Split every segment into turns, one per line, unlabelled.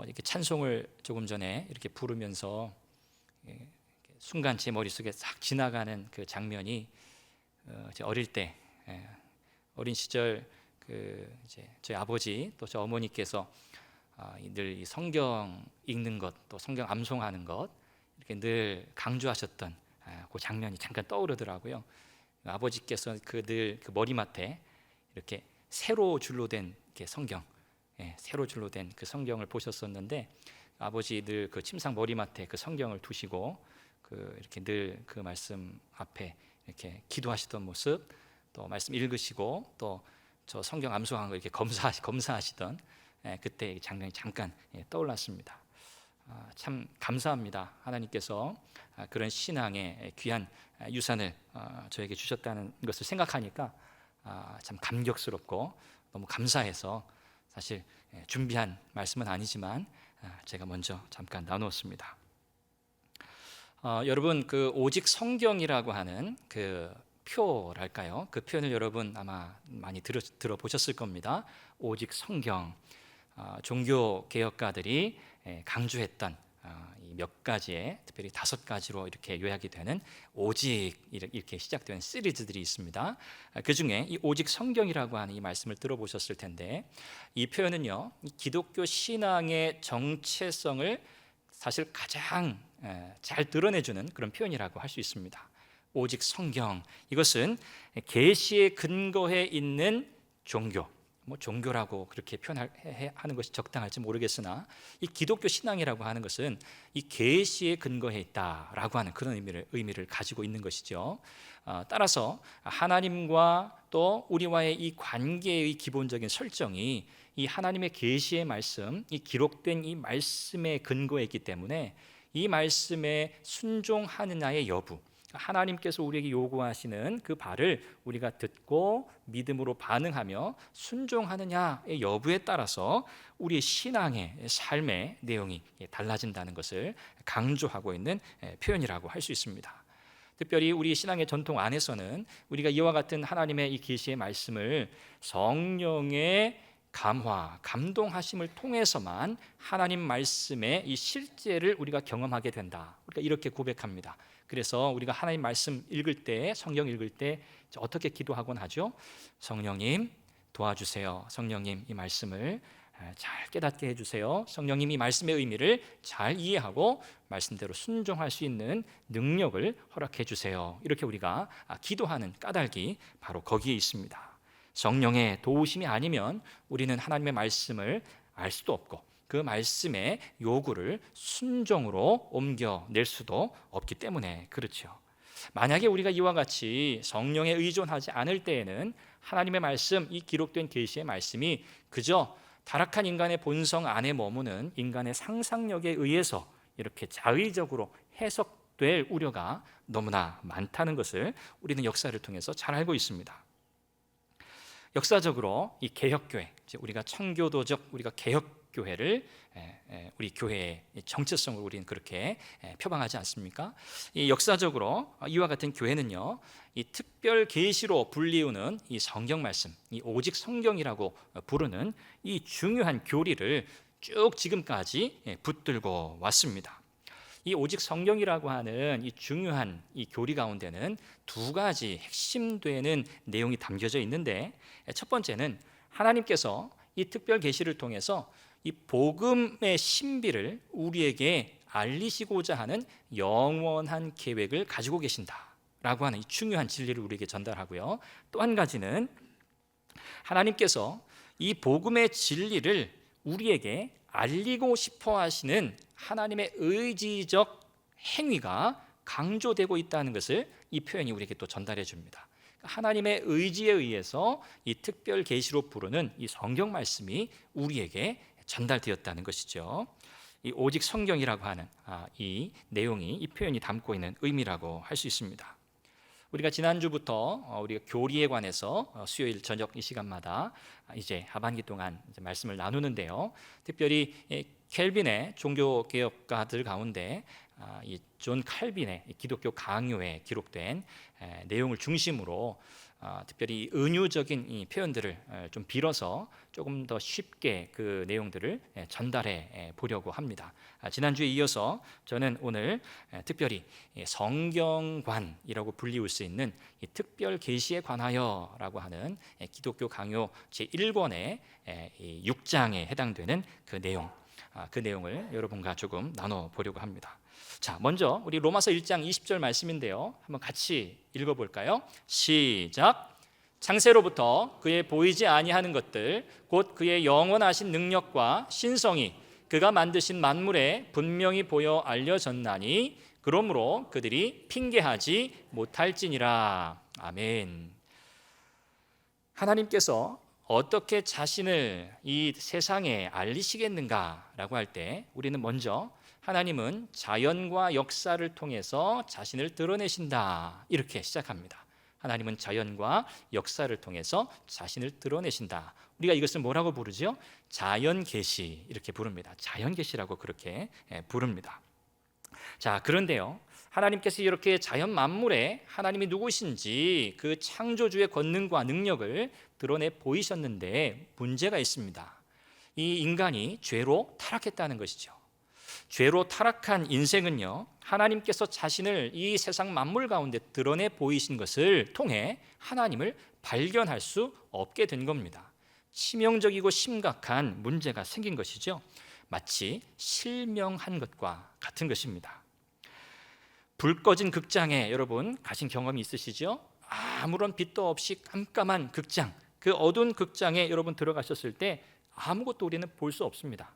이렇게 찬송을 조금 전에 이렇게 부르면서 순간 제 머릿속에 싹 지나가는 그 장면이 제 어릴 때, 어린 시절 이제 저희 아버지 또 저 어머니께서 늘 이 성경 읽는 것, 또 성경 암송하는 것 이렇게 늘 강조하셨던 그 장면이 잠깐 떠오르더라고요. 아버지께서 늘 그 머리맡에 이렇게 세로 줄로 된 성경, 세로 줄로 된 그 성경을 보셨었는데, 아버지 늘 그 침상 머리맡에 그 성경을 두시고 이렇게 늘 그 말씀 앞에 이렇게 기도하시던 모습, 또 말씀 읽으시고 또 저 성경 암송한 거 이렇게 검사하시던 그때 장면이 잠깐 떠올랐습니다. 참 감사합니다. 하나님께서 그런 신앙의 귀한 유산을 저에게 주셨다는 것을 생각하니까 참 감격스럽고 너무 감사해서 사실 준비한 말씀은 아니지만 제가 먼저 잠깐 나누었습니다. 여러분, 그 오직 성경이라고 하는 그 표랄까요? 그 표현을 여러분 아마 많이 들어보셨을 겁니다. 오직 성경. 종교 개혁가들이 강조했던 이 몇 가지의, 특별히 5가지로 이렇게 요약이 되는 오직 이렇게 시작되는 시리즈들이 있습니다. 그 중에 이 오직 성경이라고 하는 이 말씀을 들어보셨을 텐데, 이 표현은요, 이 기독교 신앙의 정체성을 사실 가장 잘 드러내주는 그런 표현이라고 할 수 있습니다. 오직 성경, 이것은 계시에 근거해 있는 종교, 종교라고 그렇게 표현하는 것이 적당할지 모르겠으나, 이 기독교 신앙이라고 하는 것은 이 계시에 근거해 있다라고 하는 그런 의미를 가지고 있는 것이죠. 따라서 하나님과 또 우리와의 이 관계의 기본적인 설정이 이 하나님의 계시의 말씀, 이 기록된 이 말씀에 근거해 있기 때문에 이 말씀에 순종하느냐의 여부, 하나님께서 우리에게 요구하시는 그 바를 우리가 듣고 믿음으로 반응하며 순종하느냐의 여부에 따라서 우리의 신앙의 삶의 내용이 달라진다는 것을 강조하고 있는 표현이라고 할 수 있습니다. 특별히 우리 신앙의 전통 안에서는 우리가 이와 같은 하나님의 이 계시의 말씀을 성령의 감화, 감동하심을 통해서만 하나님 말씀의 이 실제를 우리가 경험하게 된다, 우리가 이렇게 고백합니다. 그래서 우리가 하나님 말씀 읽을 때, 성경 읽을 때 어떻게 기도하곤 하죠? 성령님 도와주세요. 성령님 이 말씀을 잘 깨닫게 해주세요. 성령님 이 말씀의 의미를 잘 이해하고 말씀대로 순종할 수 있는 능력을 허락해 주세요. 이렇게 우리가 기도하는 까닭이 바로 거기에 있습니다. 성령의 도우심이 아니면 우리는 하나님의 말씀을 알 수도 없고 그 말씀의 요구를 순종으로 옮겨낼 수도 없기 때문에 그렇죠. 만약에 우리가 이와 같이 성령에 의존하지 않을 때에는 하나님의 말씀, 이 기록된 계시의 말씀이 그저 타락한 인간의 본성 안에 머무는 인간의 상상력에 의해서 이렇게 자의적으로 해석될 우려가 너무나 많다는 것을 우리는 역사를 통해서 잘 알고 있습니다. 역사적으로 이 개혁교회, 우리가 청교도적 우리가 개혁교회를 우리 교회의 정체성을 우리는 그렇게 표방하지 않습니까? 이 역사적으로 이와 같은 교회는요, 이 특별 계시로 불리우는 이 성경 말씀, 이 오직 성경이라고 부르는 이 중요한 교리를 쭉 지금까지 붙들고 왔습니다. 이 오직 성경이라고 하는 이 중요한 이 교리 가운데는 2가지 핵심되는 내용이 담겨져 있는데, 첫 번째는 하나님께서 이 특별 계시를 통해서 이 복음의 신비를 우리에게 알리시고자 하는 영원한 계획을 가지고 계신다라고 하는 이 중요한 진리를 우리에게 전달하고요. 또 한 가지는 하나님께서 이 복음의 진리를 우리에게 알리고 싶어 하시는 하나님의 의지적 행위가 강조되고 있다는 것을 이 표현이 우리에게 또 전달해 줍니다. 하나님의 의지에 의해서 이 특별 계시로 부르는 이 성경 말씀이 우리에게 전달되었다는 것이죠. 이 오직 성경이라고 하는 이 내용이, 이 표현이 담고 있는 의미라고 할 수 있습니다. 우리가 지난주부터 우리가 교리에 관해서 수요일 저녁 이 시간마다 이제 하반기 동안 이제 말씀을 나누는데요. 특별히 켈빈의 종교 개혁가들 가운데 이 존 칼빈의 기독교 강요에 기록된 내용을 중심으로 특별히 이 은유적인 이 표현들을 좀 빌어서 조금 더 쉽게 그 내용들을 전달해 보려고 합니다. 지난주에 이어서 저는 오늘 특별히 성경관이라고 불리울 수 있는 이 특별 계시에 관하여라고 하는 기독교 강요 제1권의 6장에 해당되는 그 내용을 여러분과 조금 나눠 보려고 합니다. 자, 먼저 우리 로마서 1장 20절 말씀인데요, 한번 같이 읽어볼까요? 시작. 창세로부터 그의 보이지 아니하는 것들 곧 그의 영원하신 능력과 신성이 그가 만드신 만물에 분명히 보여 알려졌나니 그러므로 그들이 핑계하지 못할지니라. 아멘. 하나님께서 어떻게 자신을 이 세상에 알리시겠는가라고 할 때 우리는 먼저 하나님은 자연과 역사를 통해서 자신을 드러내신다, 이렇게 시작합니다. 하나님은 자연과 역사를 통해서 자신을 드러내신다. 우리가 이것을 뭐라고 부르죠? 자연계시, 이렇게 부릅니다. 자연계시라고 그렇게 부릅니다. 자, 그런데요, 하나님께서 이렇게 자연 만물에 하나님이 누구신지 그 창조주의 권능과 능력을 드러내 보이셨는데 문제가 있습니다. 이 인간이 죄로 타락했다는 것이죠. 죄로 타락한 인생은요, 하나님께서 자신을 이 세상 만물 가운데 드러내 보이신 것을 통해 하나님을 발견할 수 없게 된 겁니다. 치명적이고 심각한 문제가 생긴 것이죠. 마치 실명한 것과 같은 것입니다. 불 꺼진 극장에 여러분 가신 경험이 있으시죠? 아무런 빛도 없이 깜깜한 극장, 그 어두운 극장에 여러분 들어가셨을 때 아무것도 우리는 볼 수 없습니다.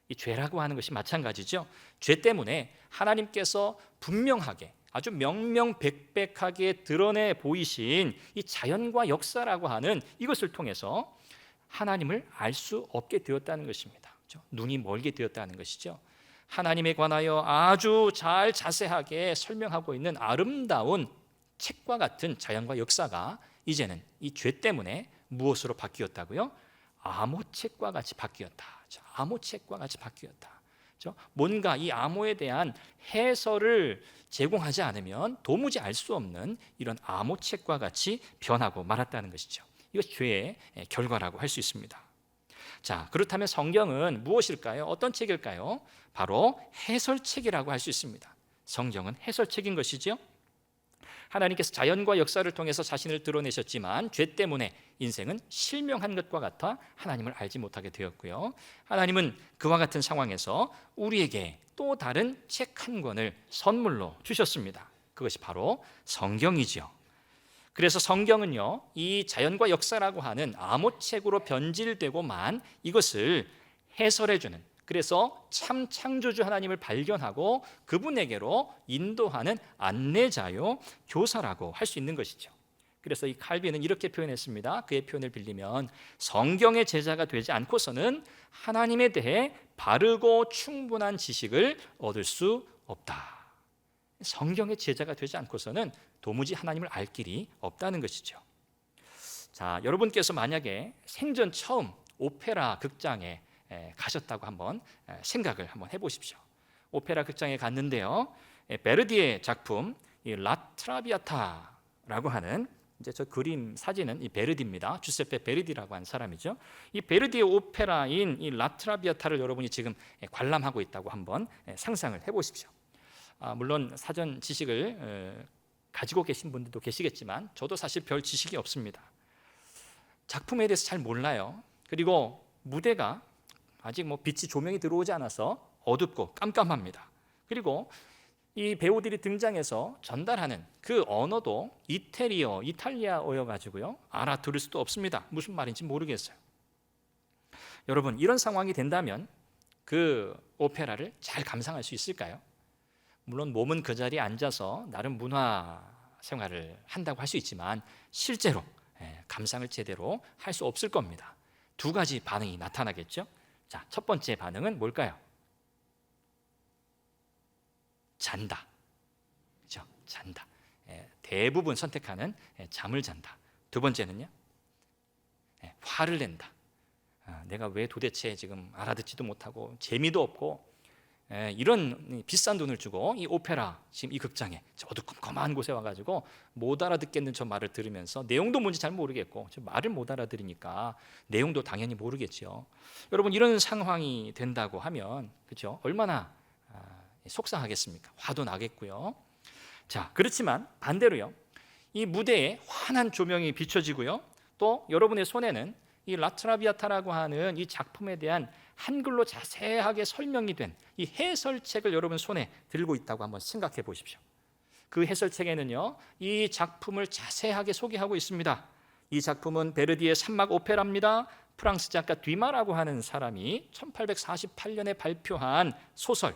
이 죄라고 하는 것이 마찬가지죠. 죄 때문에 하나님께서 분명하게, 아주 명명백백하게 드러내 보이신 이 자연과 역사라고 하는 이것을 통해서 하나님을 알 수 없게 되었다는 것입니다. 눈이 멀게 되었다는 것이죠. 하나님에 관하여 아주 잘 자세하게 설명하고 있는 아름다운 책과 같은 자연과 역사가 이제는 이 죄 때문에 무엇으로 바뀌었다고요? 암호책과 같이 바뀌었다. 암호책과 같이 바뀌었다. 뭔가 이 암호에 대한 해설을 제공하지 않으면 도무지 알 수 없는 이런 암호책과 같이 변하고 말았다는 것이죠. 이것이 죄의 결과라고 할 수 있습니다. 자, 그렇다면 성경은 무엇일까요? 어떤 책일까요? 바로 해설책이라고 할 수 있습니다. 성경은 해설책인 것이죠. 하나님께서 자연과 역사를 통해서 자신을 드러내셨지만 죄 때문에 인생은 실명한 것과 같아 하나님을 알지 못하게 되었고요. 하나님은 그와 같은 상황에서 우리에게 또 다른 책 한 권을 선물로 주셨습니다. 그것이 바로 성경이지요. 그래서 성경은요, 이 자연과 역사라고 하는 암호책으로 변질되고만 이것을 해설해주는, 그래서 참 창조주 하나님을 발견하고 그분에게로 인도하는 안내자요, 교사라고 할 수 있는 것이죠. 그래서 이 칼빈은 이렇게 표현했습니다. 그의 표현을 빌리면 성경의 제자가 되지 않고서는 하나님에 대해 바르고 충분한 지식을 얻을 수 없다. 성경의 제자가 되지 않고서는 도무지 하나님을 알 길이 없다는 것이죠. 자, 여러분께서 만약에 생전 처음 오페라 극장에 가셨다고 한번 생각을 한번 해보십시오. 오페라 극장에 갔는데요, 베르디의 작품 라 트라비아타라고 하는, 이제 저 그림 사진은 이 베르디입니다. 주세페 베르디라고 하는 사람이죠. 이 베르디의 오페라인 이 라 트라비아타를 여러분이 지금 관람하고 있다고 한번 상상을 해보십시오. 물론 사전 지식을 가지고 계신 분들도 계시겠지만 저도 사실 별 지식이 없습니다. 작품에 대해서 잘 몰라요. 그리고 무대가 아직 빛이 조명이 들어오지 않아서 어둡고 깜깜합니다. 그리고 이 배우들이 등장해서 전달하는 그 언어도 이탈리아어여 가지고요, 알아들을 수도 없습니다. 무슨 말인지 모르겠어요. 여러분, 이런 상황이 된다면 그 오페라를 잘 감상할 수 있을까요? 물론 몸은 그 자리에 앉아서 나름 문화 생활을 한다고 할 수 있지만 실제로 감상을 제대로 할 수 없을 겁니다. 두 가지 반응이 나타나겠죠. 자, 첫 번째 반응은 뭘까요? 잔다. 그렇죠? 잔다. 대부분 선택하는 잠을 잔다. 두 번째는요, 화를 낸다. 내가 왜 도대체 지금 알아듣지도 못하고 재미도 없고 이런 비싼 돈을 주고 이 오페라 지금 이 극장에 저 어두컴컴한 곳에 와가지고 못 알아듣겠는 저 말을 들으면서 내용도 뭔지 잘 모르겠고 저 말을 못 알아들으니까 내용도 당연히 모르겠죠. 여러분 이런 상황이 된다고 하면 그렇죠? 얼마나 속상하겠습니까? 화도 나겠고요. 자, 그렇지만 반대로요. 이 무대에 환한 조명이 비춰지고요. 또 여러분의 손에는 이 라트라비아타라고 하는 이 작품에 대한 한글로 자세하게 설명이 된 이 해설책을 여러분 손에 들고 있다고 한번 생각해 보십시오. 그 해설책에는요, 이 작품을 자세하게 소개하고 있습니다. 이 작품은 베르디의 산막 오페라입니다. 프랑스 작가 뒤마라고 하는 사람이 1848년에 발표한 소설,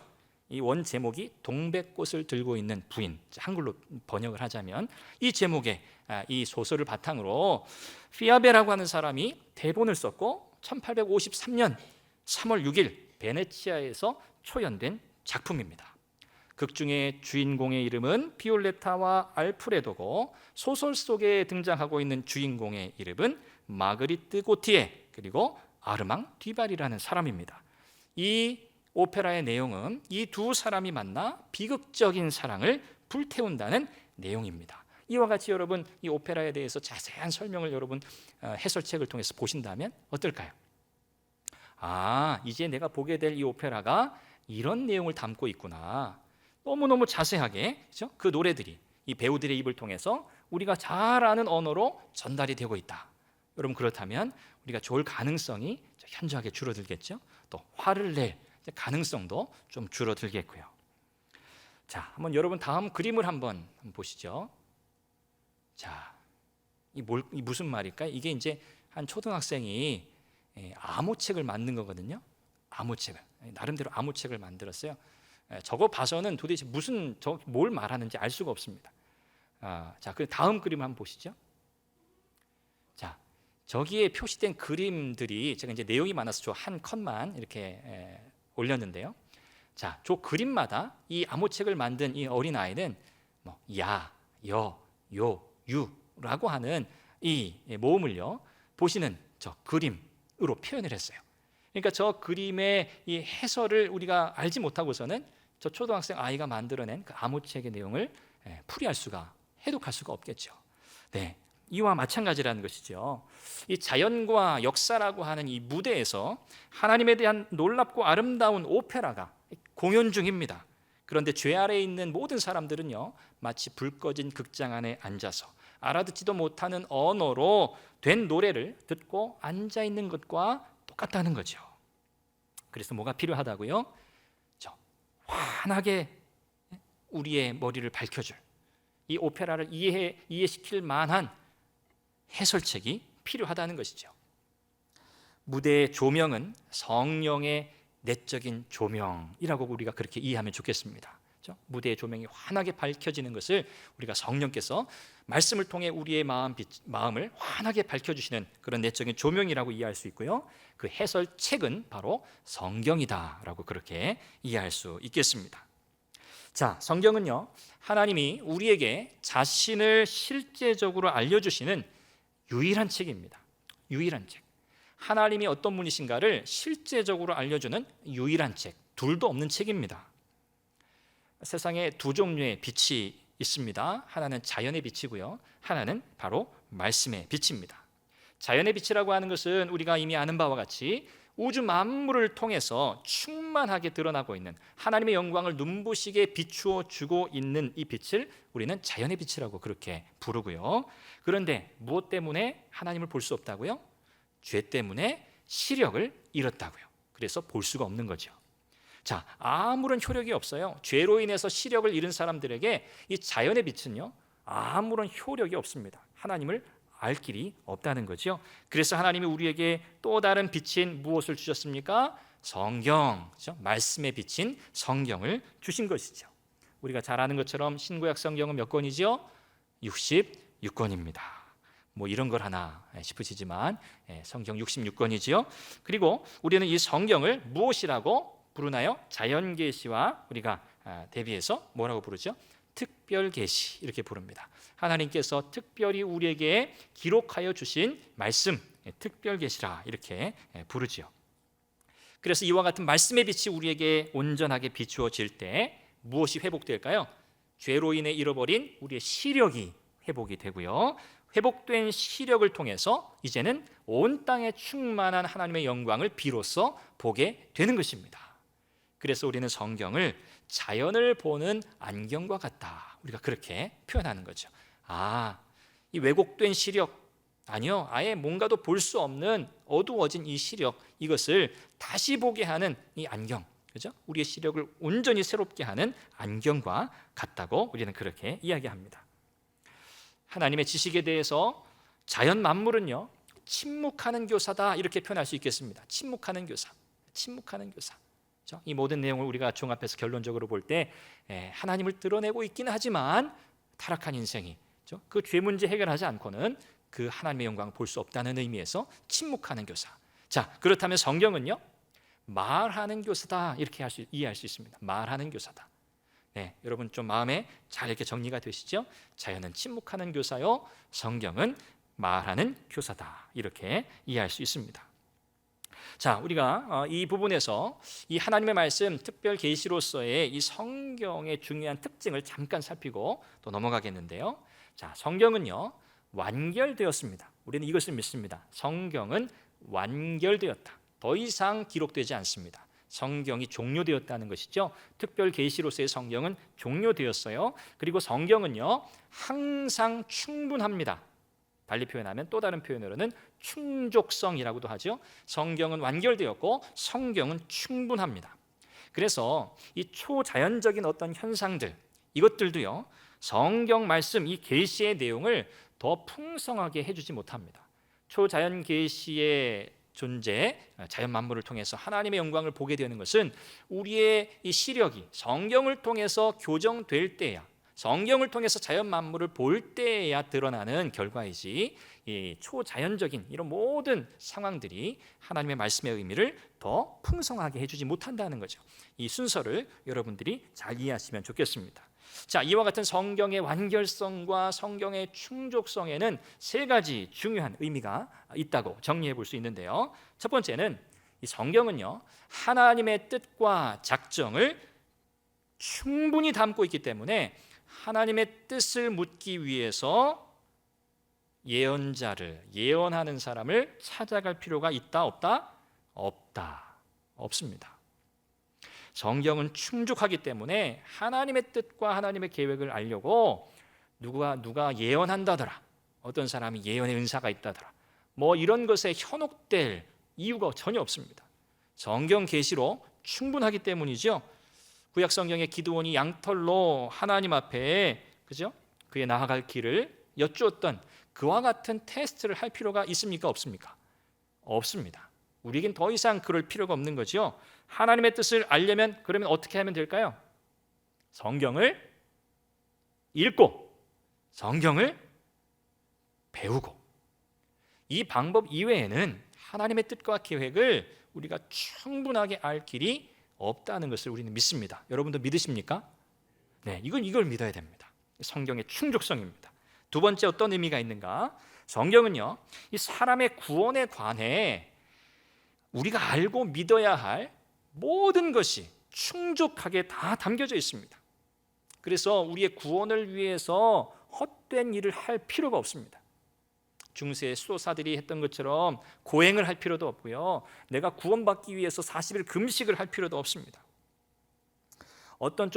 이 원 제목이 동백꽃을 들고 있는 부인, 한글로 번역을 하자면 이 제목의 이 소설을 바탕으로 피아베라고 하는 사람이 대본을 썼고 1853년 3월 6일 베네치아에서 초연된 작품입니다. 극 중의 주인공의 이름은 비올레타와 알프레도고 소설 속에 등장하고 있는 주인공의 이름은 마그리트 고티에 그리고 아르망 뒤발이라는 사람입니다. 이 오페라의 내용은 이 두 사람이 만나 비극적인 사랑을 불태운다는 내용입니다. 이와 같이 여러분 이 오페라에 대해서 자세한 설명을 여러분 해설책을 통해서 보신다면 어떨까요? 아, 이제 내가 보게 될 이 오페라가 이런 내용을 담고 있구나. 너무너무 자세하게 그렇죠? 그 노래들이 이 배우들의 입을 통해서 우리가 잘 아는 언어로 전달이 되고 있다. 여러분 그렇다면 우리가 좋을 가능성이 현저하게 줄어들겠죠. 또 화를 낼 가능성도 좀 줄어들겠고요. 자, 한번 여러분 다음 그림을 한번 보시죠. 자, 이 무슨 말일까요? 이게 이제 한 초등학생이 암호책을 만든 거거든요. 암호책을 나름대로 암호책을 만들었어요. 저거 봐서는 도대체 뭘 말하는지 알 수가 없습니다. 자, 그 다음 그림 한번 보시죠. 자, 저기에 표시된 그림들이 제가 이제 내용이 많아서 저 한 컷만 이렇게 올렸는데요. 자, 저 그림마다 이 암호책을 만든 이 어린 아이는 뭐 야, 여, 요, 유라고 하는 이 모음을요 보시는 저 그림으로 표현을 했어요. 그러니까 저 그림의 이 해설을 우리가 알지 못하고서는 저 초등학생 아이가 만들어낸 그 암호책의 내용을 해독할 수가 없겠죠. 네, 이와 마찬가지라는 것이죠. 이 자연과 역사라고 하는 이 무대에서 하나님에 대한 놀랍고 아름다운 오페라가 공연 중입니다. 그런데 죄 아래에 있는 모든 사람들은요 마치 불 꺼진 극장 안에 앉아서 알아듣지도 못하는 언어로 된 노래를 듣고 앉아 있는 것과 똑같다는 거죠. 그래서 뭐가 필요하다고요? 환하게 우리의 머리를 밝혀줄 이 오페라를 이해시킬 만한 해설책이 필요하다는 것이죠. 무대의 조명은 성령의 내적인 조명이라고 우리가 그렇게 이해하면 좋겠습니다. 무대의 조명이 환하게 밝혀지는 것을 우리가 성령께서 말씀을 통해 우리의 마음을 환하게 밝혀주시는 그런 내적인 조명이라고 이해할 수 있고요. 그 해설책은 바로 성경이다라고 그렇게 이해할 수 있겠습니다. 자, 성경은요 하나님이 우리에게 자신을 실제적으로 알려주시는 유일한 책입니다. 유일한 책. 하나님이 어떤 분이신가를 실제적으로 알려주는 유일한 책, 둘도 없는 책입니다. 세상에 두 종류의 빛이 있습니다. 하나는 자연의 빛이고요, 하나는 바로 말씀의 빛입니다. 자연의 빛이라고 하는 것은 우리가 이미 아는 바와 같이 우주 만물을 통해서 충만하게 드러나고 있는 하나님의 영광을 눈부시게 비추어 주고 있는 이 빛을 우리는 자연의 빛이라고 그렇게 부르고요. 그런데 무엇 때문에 하나님을 볼 수 없다고요? 죄 때문에 시력을 잃었다고요. 그래서 볼 수가 없는 거죠. 자, 아무런 효력이 없어요. 죄로 인해서 시력을 잃은 사람들에게 이 자연의 빛은요 아무런 효력이 없습니다. 하나님을 알 길이 없다는 거죠. 그래서 하나님이 우리에게 또 다른 빛인 무엇을 주셨습니까? 성경, 그렇죠? 말씀의 빛인 성경을 주신 것이죠. 우리가 잘 아는 것처럼 신구약 성경은 몇 권이죠? 66권입니다. 뭐 이런 걸 하나 싶으시지만 성경 66권이지요. 그리고 우리는 이 성경을 무엇이라고 부르나요? 자연계시와 우리가 대비해서 뭐라고 부르죠? 특별계시 이렇게 부릅니다. 하나님께서 특별히 우리에게 기록하여 주신 말씀, 특별계시라 이렇게 부르지요. 그래서 이와 같은 말씀의 빛이 우리에게 온전하게 비추어질 때 무엇이 회복될까요? 죄로 인해 잃어버린 우리의 시력이 회복이 되고요, 회복된 시력을 통해서 이제는 온 땅에 충만한 하나님의 영광을 비로소 보게 되는 것입니다. 그래서 우리는 성경을 자연을 보는 안경과 같다, 우리가 그렇게 표현하는 거죠. 이 왜곡된 시력, 아니요, 아예 뭔가도 볼 수 없는 어두워진 이 시력, 이것을 다시 보게 하는 이 안경, 그죠? 우리의 시력을 온전히 새롭게 하는 안경과 같다고 우리는 그렇게 이야기합니다. 하나님의 지식에 대해서 자연 만물은요, 침묵하는 교사다, 이렇게 표현할 수 있겠습니다. 침묵하는 교사, 침묵하는 교사. 그렇죠? 이 모든 내용을 우리가 종합해서 결론적으로 볼 때 하나님을 드러내고 있기는 하지만 타락한 인생이, 그렇죠? 그 죄 문제 해결하지 않고는 그 하나님의 영광을 볼 수 없다는 의미에서 침묵하는 교사. 자, 그렇다면 성경은요, 말하는 교사다, 이렇게 이해할 수 있습니다. 말하는 교사다. 네, 여러분 좀 마음에 잘 이렇게 정리가 되시죠? 자연은 침묵하는 교사요, 성경은 말하는 교사다, 이렇게 이해할 수 있습니다. 자, 우리가 이 부분에서 이 하나님의 말씀, 특별 계시로서의 이 성경의 중요한 특징을 잠깐 살피고 또 넘어가겠는데요. 자, 성경은요, 완결되었습니다. 우리는 이것을 믿습니다. 성경은 완결되었다. 더 이상 기록되지 않습니다. 성경이 종료되었다는 것이죠. 특별 계시로서의 성경은 종료되었어요. 그리고 성경은요, 항상 충분합니다. 달리 표현하면, 또 다른 표현으로는 충족성이라고도 하죠. 성경은 완결되었고 성경은 충분합니다. 그래서 이 초자연적인 어떤 현상들, 이것들도요, 성경 말씀, 이 계시의 내용을 더 풍성하게 해주지 못합니다. 초자연 계시의 존재, 자연 만물을 통해서 하나님의 영광을 보게 되는 것은 우리의 이 시력이 성경을 통해서 교정될 때야, 성경을 통해서 자연 만물을 볼 때야 드러나는 결과이지, 이 초자연적인 이런 모든 상황들이 하나님의 말씀의 의미를 더 풍성하게 해주지 못한다는 거죠. 이 순서를 여러분들이 잘 이해하시면 좋겠습니다. 자, 이와 같은 성경의 완결성과 성경의 충족성에는 세 가지 중요한 의미가 있다고 정리해 볼 수 있는데요. 첫 번째는 이 성경은요, 하나님의 뜻과 작정을 충분히 담고 있기 때문에 하나님의 뜻을 묻기 위해서 예언자를, 예언하는 사람을 찾아갈 필요가 있다, 없다? 없다. 없습니다. 성경은 충족하기 때문에 하나님의 뜻과 하나님의 계획을 알려고 누가 예언한다더라, 어떤 사람이 예언의 은사가 있다더라, 뭐 이런 것에 현혹될 이유가 전혀 없습니다. 성경 계시로 충분하기 때문이죠. 구약 성경의 기드온이 양털로 하나님 앞에, 그죠? 그의 나아갈 길을 여쭈었던 그와 같은 테스트를 할 필요가 있습니까? 없습니까? 없습니다. 우리에겐 더 이상 그럴 필요가 없는 거죠. 하나님의 뜻을 알려면 그러면 어떻게 하면 될까요? 성경을 읽고 성경을 배우고, 이 방법 이외에는 하나님의 뜻과 계획을 우리가 충분하게 알 길이 없다는 것을 우리는 믿습니다. 여러분도 믿으십니까? 네, 이걸 믿어야 됩니다. 성경의 충족성입니다. 두 번째, 어떤 의미가 있는가? 성경은요, 이 사람의 구원에 관해 우리가 알고 믿어야 할 모든 것이 충족하게 다 담겨져 있습니다. 그래서 우리의 구원을 위해서 헛된 일을 할 필요가 없습니다. 중세 수도사들이 했던 것처럼 고행을 할 필요도 없고요, 내가 구원받기 위해서 40일 금식을 할 필요도 없습니다. 어떤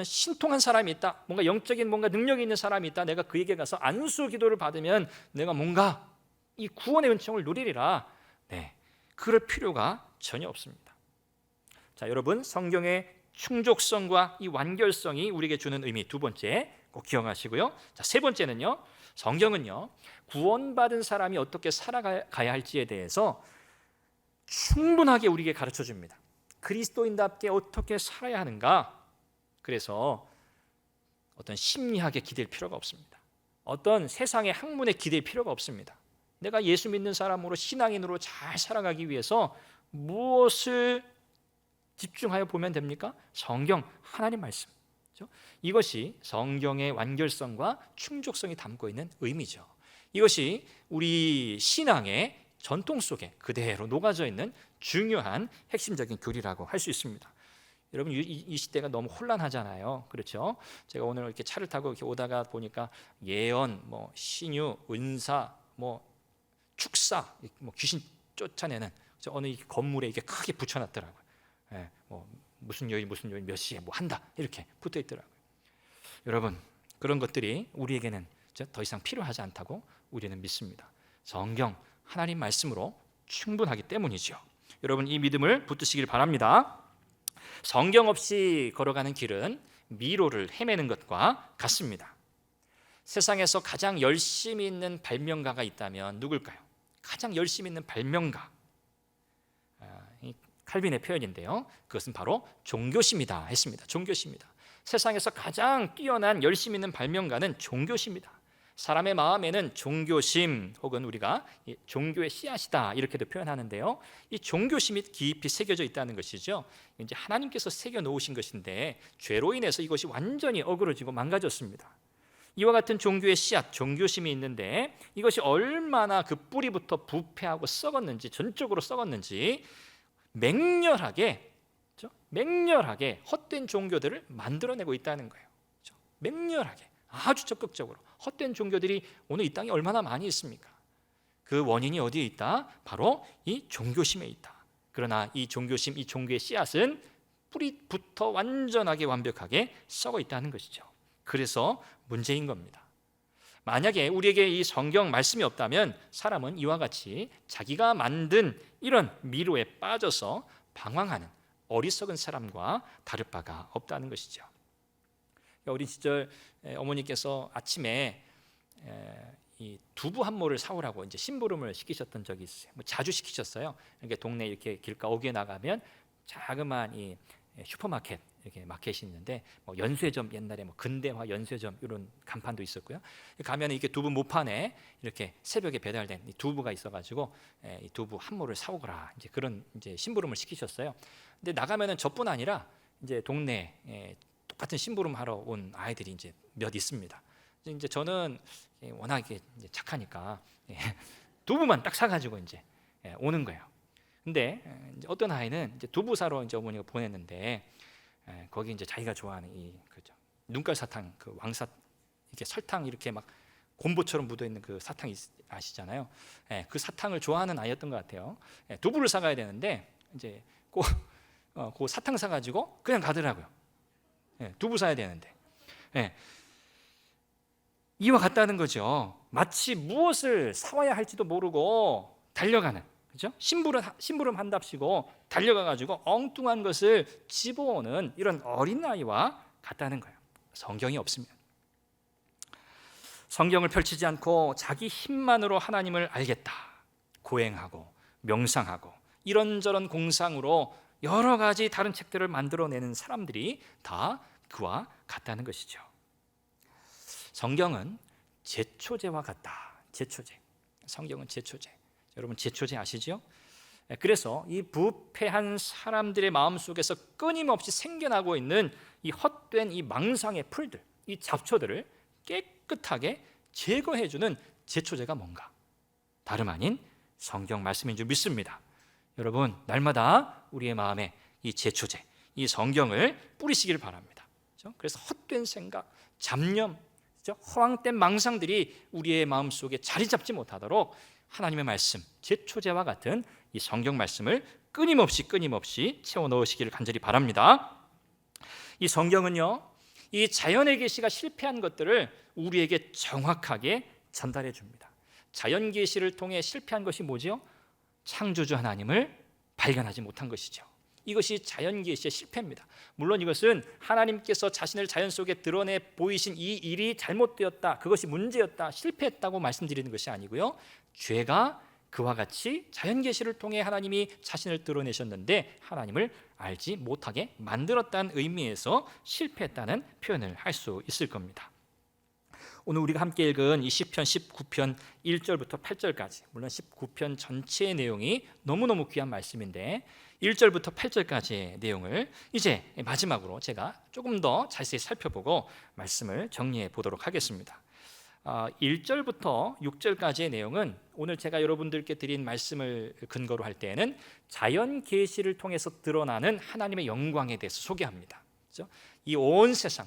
신통한 사람이 있다, 뭔가 영적인 뭔가 능력이 있는 사람이 있다, 내가 그에게 가서 안수 기도를 받으면 내가 뭔가 이 구원의 은총을 누리리라, 네, 그럴 필요가 전혀 없습니다. 자, 여러분, 성경의 충족성과 이 완결성이 우리에게 주는 의미, 두 번째 꼭 기억하시고요. 자, 세 번째는요, 성경은요, 구원받은 사람이 어떻게 살아가야 할지에 대해서 충분하게 우리에게 가르쳐 줍니다. 그리스도인답게 어떻게 살아야 하는가? 그래서 어떤 심리학에 기댈 필요가 없습니다. 어떤 세상의 학문에 기댈 필요가 없습니다. 내가 예수 믿는 사람으로, 신앙인으로 잘 살아가기 위해서 무엇을 집중하여 보면 됩니까? 성경, 하나님 말씀. 그렇죠? 이것이 성경의 완결성과 충족성이 담고 있는 의미죠. 이것이 우리 신앙의 전통 속에 그대로 녹아져 있는 중요한 핵심적인 교리라고 할 수 있습니다. 여러분, 이 시대가 너무 혼란하잖아요. 그렇죠? 제가 오늘 이렇게 차를 타고 이렇게 오다가 보니까 예언, 뭐 신유, 은사, 뭐 축사, 뭐 귀신 쫓아내는 어느 건물에 이게 크게 붙여놨더라고요. 예, 뭐 무슨 요일 몇 시에 뭐 한다 이렇게 붙어 있더라고요. 여러분, 그런 것들이 우리에게는 더 이상 필요하지 않다고 우리는 믿습니다. 성경, 하나님 말씀으로 충분하기 때문이죠. 여러분, 이 믿음을 붙드시길 바랍니다. 성경 없이 걸어가는 길은 미로를 헤매는 것과 같습니다. 세상에서 가장 열심히 있는 발명가가 있다면 누굴까요? 가장 열심히 있는 발명가, 칼빈의 표현인데요, 그것은 바로 종교심이다 했습니다. 종교심이다. 세상에서 가장 뛰어난 열심히 있는 발명가는 종교심이다. 사람의 마음에는 종교심, 혹은 우리가 종교의 씨앗이다 이렇게도 표현하는데요, 이 종교심이 깊이 새겨져 있다는 것이죠. 이제 하나님께서 새겨 놓으신 것인데 죄로 인해서 이것이 완전히 어그러지고 망가졌습니다. 이와 같은 종교의 씨앗, 종교심이 있는데 이것이 얼마나 그 뿌리부터 부패하고 썩었는지, 전적으로 썩었는지 맹렬하게 헛된 종교들을 만들어내고 있다는 거예요. 맹렬하게, 아주 적극적으로 헛된 종교들이 오늘 이 땅에 얼마나 많이 있습니까? 그 원인이 어디에 있다? 바로 이 종교심에 있다. 그러나 이 종교심, 이 종교의 씨앗은 뿌리부터 완전하게 완벽하게 썩어 있다는 것이죠. 그래서 문제인 겁니다. 만약에 우리에게 이 성경 말씀이 없다면 사람은 이와 같이 자기가 만든 이런 미로에 빠져서 방황하는 어리석은 사람과 다를 바가 없다는 것이죠. 어린 시절 어머니께서 아침에 이 두부 한 모를 사오라고 이제 심부름을 시키셨던 적이 있어요. 뭐 자주 시키셨어요. 이렇게 동네 이렇게 길가옥에 나가면 자그마한 이 슈퍼마켓, 이렇게 마켓이 있는데 뭐 연쇄점, 옛날에 뭐 근대화 연쇄점 이런 간판도 있었고요. 가면 이렇게 두부 모판에 이렇게 새벽에 배달된 이 두부가 있어가지고 이 두부 한 모를 사오거라, 이제 그런 이제 심부름을 시키셨어요. 근데 나가면은 저뿐 아니라 이제 동네 똑같은 심부름 하러 온 아이들이 이제 몇 있습니다. 이제 저는 워낙에 이제 착하니까 두부만 딱 사가지고 이제 오는 거예요. 근데 이제 어떤 아이는 이제 두부 사러 이제 어머니가 보냈는데 거기 이제 자기가 좋아하는 이 그죠, 눈깔 사탕, 그 왕사, 이렇게 설탕 이렇게 막 곰보처럼 묻어 있는 그 사탕 아시잖아요. 그 사탕을 좋아하는 아이였던 것 같아요. 두부를 사가야 되는데 이제 그 사탕 사가지고 그냥 가더라고요. 두부 사야 되는데 이와 같다는 거죠. 마치 무엇을 사와야 할지도 모르고 달려가는, 그죠? 심부름 한답시고 달려가가지고 엉뚱한 것을 집어오는 이런 어린아이와 같다는 거예요. 성경이 없으면, 성경을 펼치지 않고 자기 힘만으로 하나님을 알겠다 고행하고 명상하고 이런저런 공상으로 여러 가지 다른 책들을 만들어내는 사람들이 다 그와 같다는 것이죠. 성경은 제초제와 같다. 제초제. 성경은 제초제. 여러분, 제초제 아시죠? 그래서 이 부패한 사람들의 마음속에서 끊임없이 생겨나고 있는 이 헛된 이 망상의 풀들, 이 잡초들을 깨끗하게 제거해주는 제초제가 뭔가? 다름 아닌 성경 말씀인 줄 믿습니다. 여러분, 날마다 우리의 마음에 이 제초제, 이 성경을 뿌리시길 바랍니다. 그래서 헛된 생각, 잡념, 허황된 망상들이 우리의 마음속에 자리 잡지 못하도록 하나님의 말씀, 제초제와 같은 이 성경 말씀을 끊임없이 채워 넣으시기를 간절히 바랍니다. 이 성경은요, 이 자연의 계시가 실패한 것들을 우리에게 정확하게 전달해 줍니다. 자연 계시를 통해 실패한 것이 뭐죠? 창조주 하나님을 발견하지 못한 것이죠. 이것이 자연 계시의 실패입니다. 물론 이것은 하나님께서 자신을 자연 속에 드러내 보이신 이 일이 잘못되었다, 그것이 문제였다, 실패했다고 말씀드리는 것이 아니고요, 죄가 그와 같이 자연 계시를 통해 하나님이 자신을 드러내셨는데 하나님을 알지 못하게 만들었다는 의미에서 실패했다는 표현을 할 수 있을 겁니다. 오늘 우리가 함께 읽은 이 시편 19편 1절부터 8절까지, 물론 19편 전체의 내용이 너무너무 귀한 말씀인데 1절부터 8절까지의 내용을 이제 마지막으로 제가 조금 더 자세히 살펴보고 말씀을 정리해 보도록 하겠습니다. 1절부터 6절까지의 내용은 오늘 제가 여러분들께 드린 말씀을 근거로 할 때에는 자연 계시를 통해서 드러나는 하나님의 영광에 대해서 소개합니다. 그렇죠? 이 온 세상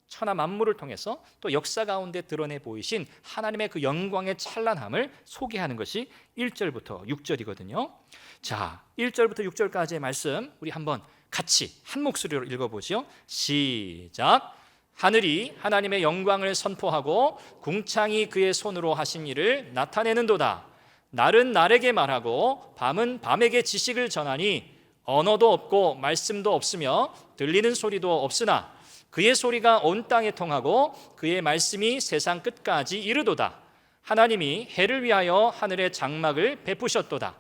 천하 만물을 통해서 또 역사 가운데 드러내 보이신 하나님의 그 영광의 찬란함을 소개하는 것이 1절부터 6절이거든요. 자, 1절부터 6절까지의 말씀 우리 한번 같이 한 목소리로 읽어보죠. 시작. 하늘이 하나님의 영광을 선포하고 궁창이 그의 손으로 하신 일을 나타내는도다. 날은 날에게 말하고 밤은 밤에게 지식을 전하니 언어도 없고 말씀도 없으며 들리는 소리도 없으나 그의 소리가 온 땅에 통하고 그의 말씀이 세상 끝까지 이르도다. 하나님이 해를 위하여 하늘의 장막을 베푸셨도다.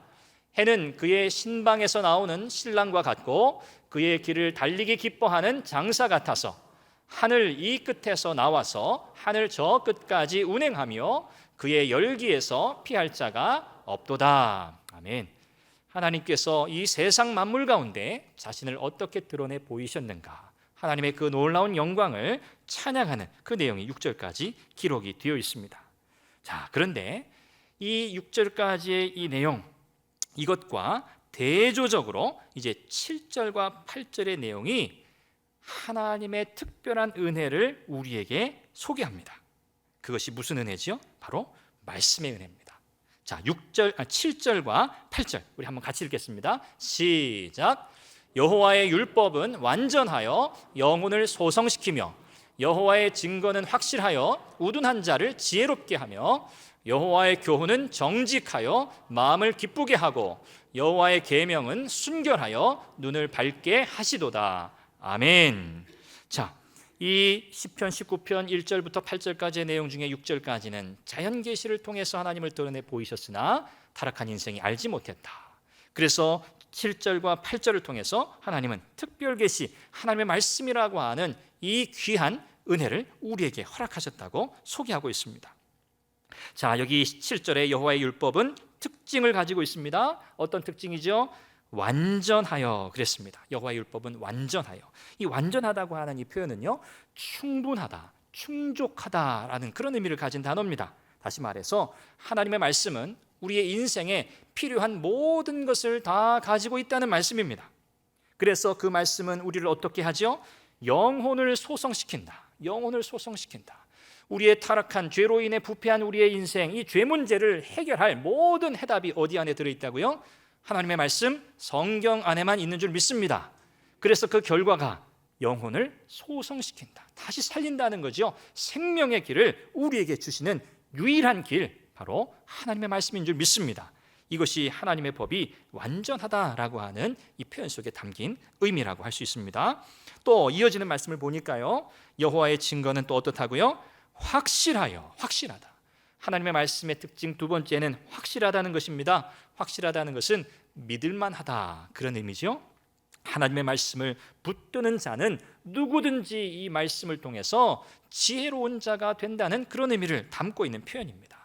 해는 그의 신방에서 나오는 신랑과 같고 그의 길을 달리기 기뻐하는 장사 같아서 하늘 이 끝에서 나와서 하늘 저 끝까지 운행하며 그의 열기에서 피할 자가 없도다. 아멘. 하나님께서 이 세상 만물 가운데 자신을 어떻게 드러내 보이셨는가, 하나님의 그 놀라운 영광을 찬양하는 그 내용이 6절까지 기록이 되어 있습니다. 자, 그런데 이 6절까지의 이 내용, 이것과 대조적으로 이제 7절과 8절의 내용이 하나님의 특별한 은혜를 우리에게 소개합니다. 그것이 무슨 은혜지요? 바로 말씀의 은혜입니다. 자, 7절과 8절 우리 한번 같이 읽겠습니다. 시작. 여호와의 율법은 완전하여 영혼을 소성시키며 여호와의 증거는 확실하여 우둔한 자를 지혜롭게 하며 여호와의 교훈은 정직하여 마음을 기쁘게 하고 여호와의 계명은 순결하여 눈을 밝게 하시도다. 아멘. 자, 이 시편 19편 1절부터 8절까지의 내용 중에 6절까지는 자연 계시를 통해서 하나님을 드러내 보이셨으나 타락한 인생이 알지 못했다. 그래서 7절과 8절을 통해서 하나님은 특별 계시, 하나님의 말씀이라고 하는 이 귀한 은혜를 우리에게 허락하셨다고 소개하고 있습니다. 자, 여기 7절에 여호와의 율법은 특징을 가지고 있습니다. 어떤 특징이죠? 완전하여 그랬습니다. 여호와의 율법은 완전하여. 이 완전하다고 하는 이 표현은요, 충분하다, 충족하다라는 그런 의미를 가진 단어입니다. 다시 말해서 하나님의 말씀은 우리의 인생에 필요한 모든 것을 다 가지고 있다는 말씀입니다. 그래서 그 말씀은 우리를 어떻게 하죠? 영혼을 소성시킨다. 영혼을 소성시킨다. 우리의 타락한 죄로 인해 부패한 우리의 인생, 이 죄 문제를 해결할 모든 해답이 어디 안에 들어있다고요? 하나님의 말씀, 성경 안에만 있는 줄 믿습니다. 그래서 그 결과가 영혼을 소성시킨다, 다시 살린다는 거죠. 생명의 길을 우리에게 주시는 유일한 길, 바로 하나님의 말씀인 줄 믿습니다. 이것이 하나님의 법이 완전하다라고 하는 이 표현 속에 담긴 의미라고 할 수 있습니다. 또 이어지는 말씀을 보니까요, 여호와의 증거는 또 어떻다고요? 확실하여, 확실하다. 하나님의 말씀의 특징 두 번째는 확실하다는 것입니다. 확실하다는 것은 믿을만하다, 그런 의미죠. 하나님의 말씀을 붙드는 자는 누구든지 이 말씀을 통해서 지혜로운 자가 된다는 그런 의미를 담고 있는 표현입니다.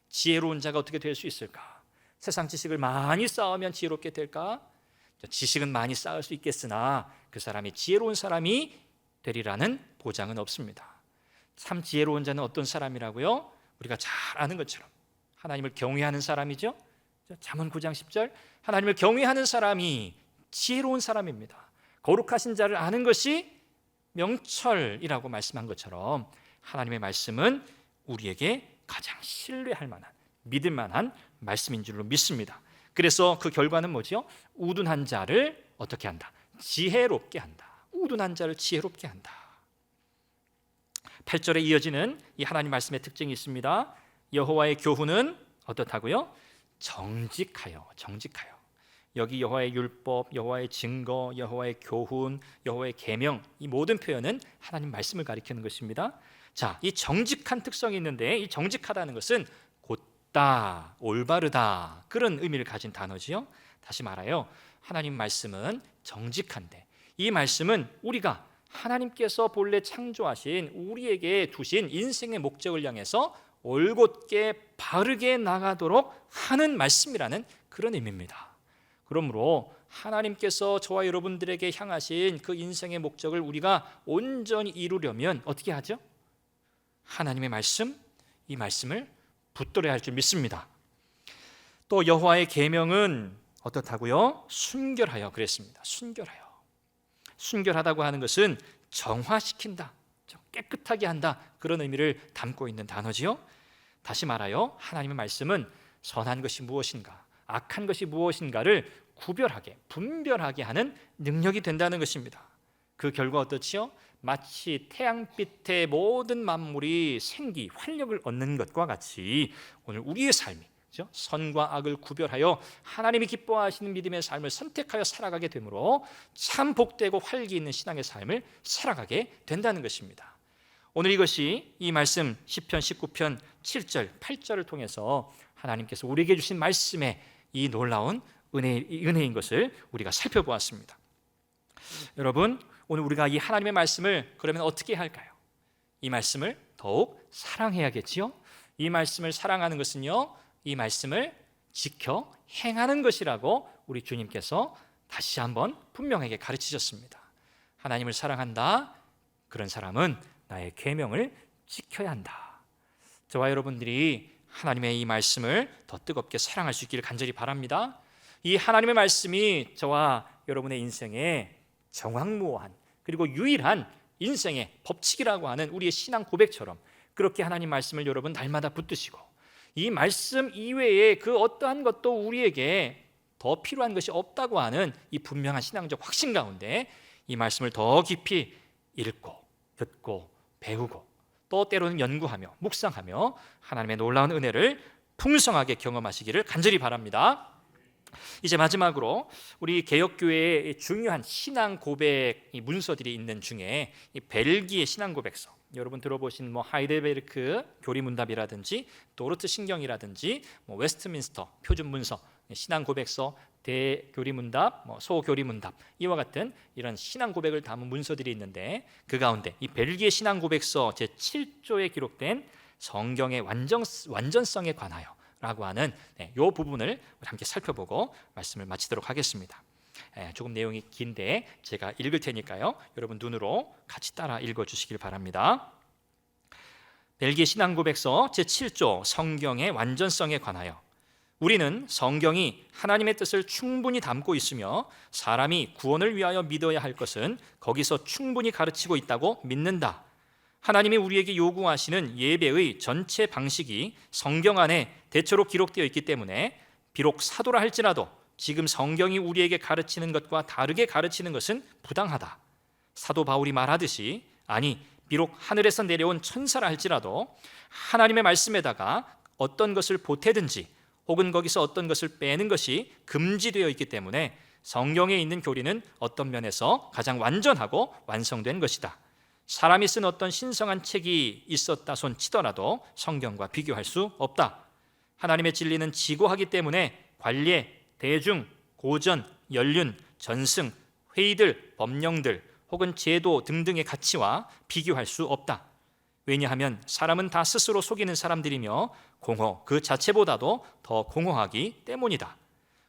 지혜로운 자가 어떻게 될 수 있을까? 세상 지식을 많이 쌓으면 지혜롭게 될까? 지식은 많이 쌓을 수 있겠으나 그 사람이 지혜로운 사람이 되리라는 보장은 없습니다. 참 지혜로운 자는 어떤 사람이라고요? 우리가 잘 아는 것처럼 하나님을 경외하는 사람이죠. 잠언 9장 10절, 하나님을 경외하는 사람이 지혜로운 사람입니다. 거룩하신 자를 아는 것이 명철이라고 말씀한 것처럼 하나님의 말씀은 우리에게 가장 신뢰할 만한, 믿을 만한 말씀인 줄로 믿습니다. 그래서 그 결과는 뭐죠? 우둔한 자를 어떻게 한다? 지혜롭게 한다. 우둔한 자를 지혜롭게 한다. 8절에 이어지는 이 하나님 말씀의 특징이 있습니다. 여호와의 교훈은 어떻다고요? 정직하여, 정직하여. 여기 여호와의 율법, 여호와의 증거, 여호와의 교훈, 여호와의 계명, 이 모든 표현은 하나님 말씀을 가리키는 것입니다. 자, 이 정직한 특성이 있는데, 이 정직하다는 것은 곧다, 올바르다, 그런 의미를 가진 단어지요. 다시 말하여 하나님 말씀은 정직한데, 이 말씀은 우리가 하나님께서 본래 창조하신 우리에게 두신 인생의 목적을 향해서 올곧게 바르게 나가도록 하는 말씀이라는 그런 의미입니다. 그러므로 하나님께서 저와 여러분들에게 향하신 그 인생의 목적을 우리가 온전히 이루려면 어떻게 하죠? 하나님의 말씀, 이 말씀을 붙들어야 할 줄 믿습니다. 또 여호와의 계명은 어떻다고요? 순결하여 그랬습니다. 순결하다고 하는 것은 정화시킨다, 깨끗하게 한다, 그런 의미를 담고 있는 단어지요. 다시 말하여 하나님의 말씀은 선한 것이 무엇인가, 악한 것이 무엇인가를 구별하게, 분별하게 하는 능력이 된다는 것입니다. 그 결과 어떻지요? 마치 태양빛의 모든 만물이 생기, 활력을 얻는 것과 같이 오늘 우리의 삶이 선과 악을 구별하여 하나님이 기뻐하시는 믿음의 삶을 선택하여 살아가게 되므로 참 복되고 활기 있는 신앙의 삶을 살아가게 된다는 것입니다. 오늘 이것이 이 말씀 시편 19편 7절 8절을 통해서 하나님께서 우리에게 주신 말씀의 이 놀라운 은혜인 것을 우리가 살펴보았습니다. 여러분, 오늘 우리가 이 하나님의 말씀을 그러면 어떻게 할까요? 이 말씀을 더욱 사랑해야겠지요. 이 말씀을 사랑하는 것은요, 이 말씀을 지켜 행하는 것이라고 우리 주님께서 다시 한번 분명하게 가르치셨습니다. 하나님을 사랑한다, 그런 사람은 나의 계명을 지켜야 한다. 저와 여러분들이 하나님의 이 말씀을 더 뜨겁게 사랑할 수 있기를 간절히 바랍니다. 이 하나님의 말씀이 저와 여러분의 인생에 정확무오한 그리고 유일한 인생의 법칙이라고 하는 우리의 신앙 고백처럼 그렇게 하나님 말씀을 여러분 날마다 붙드시고 이 말씀 이외에 그 어떠한 것도 우리에게 더 필요한 것이 없다고 하는 이 분명한 신앙적 확신 가운데 이 말씀을 더 깊이 읽고 듣고 배우고 또 때로는 연구하며 묵상하며 하나님의 놀라운 은혜를 풍성하게 경험하시기를 간절히 바랍니다. 이제 마지막으로 우리 개혁교회의 중요한 신앙 고백 문서들이 있는 중에 이 벨기에 신앙 고백서, 여러분 들어보신 하이델베르크 교리문답이라든지 도르트 신경이라든지 웨스트민스터 표준 문서, 신앙 고백서, 대교리문답, 소교리문답 이와 같은 이런 신앙 고백을 담은 문서들이 있는데 그 가운데 이 벨기에 신앙 고백서 제7조에 기록된 성경의 완전성에 관하여 라고 하는 이 부분을 함께 살펴보고 말씀을 마치도록 하겠습니다. 조금 내용이 긴데 제가 읽을 테니까요, 여러분 눈으로 같이 따라 읽어주시길 바랍니다. 벨기에 신앙고백서 제7조 성경의 완전성에 관하여 우리는 성경이 하나님의 뜻을 충분히 담고 있으며 사람이 구원을 위하여 믿어야 할 것은 거기서 충분히 가르치고 있다고 믿는다. 하나님이 우리에게 요구하시는 예배의 전체 방식이 성경 안에 대체로 기록되어 있기 때문에 비록 사도라 할지라도 지금 성경이 우리에게 가르치는 것과 다르게 가르치는 것은 부당하다. 사도 바울이 말하듯이 아니 비록 하늘에서 내려온 천사라 할지라도 하나님의 말씀에다가 어떤 것을 보태든지 혹은 거기서 어떤 것을 빼는 것이 금지되어 있기 때문에 성경에 있는 교리는 어떤 면에서 가장 완전하고 완성된 것이다. 사람이 쓴 어떤 신성한 책이 있었다 손 치더라도 성경과 비교할 수 없다. 하나님의 진리는 지고하기 때문에 관례, 대중, 고전, 연륜, 전승, 회의들, 법령들 혹은 제도 등등의 가치와 비교할 수 없다. 왜냐하면 사람은 다 스스로 속이는 사람들이며 공허 그 자체보다도 더 공허하기 때문이다.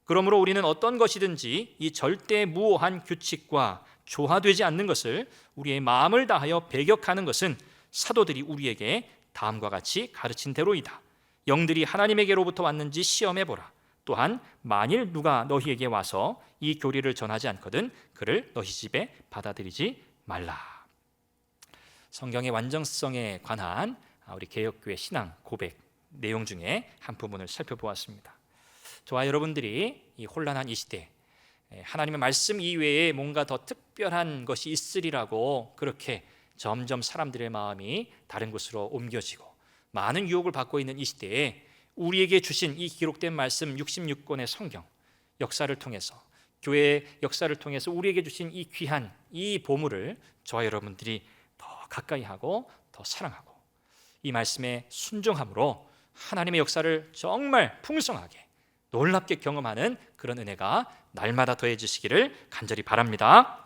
그러므로 우리는 어떤 것이든지 이 절대 무오한 규칙과 조화되지 않는 것을 우리의 마음을 다하여 배격하는 것은 사도들이 우리에게 다음과 같이 가르친 대로이다. 영들이 하나님에게로부터 왔는지 시험해보라. 또한 만일 누가 너희에게 와서 이 교리를 전하지 않거든 그를 너희 집에 받아들이지 말라. 성경의 완전성에 관한 우리 개혁교회 신앙 고백 내용 중에 한 부분을 살펴보았습니다. 저와 여러분들이 이 혼란한 이 시대 하나님의 말씀 이외에 뭔가 더 특별한 것이 있으리라고 그렇게 점점 사람들의 마음이 다른 곳으로 옮겨지고 많은 유혹을 받고 있는 이 시대에 우리에게 주신 이 기록된 말씀 66권의 성경 역사를 통해서 교회의 역사를 통해서 우리에게 주신 이 귀한 이 보물을 저와 여러분들이 더 가까이 하고 더 사랑하고 이 말씀에 순종함으로 하나님의 역사를 정말 풍성하게 놀랍게 경험하는 그런 은혜가 날마다 더해지시기를 간절히 바랍니다.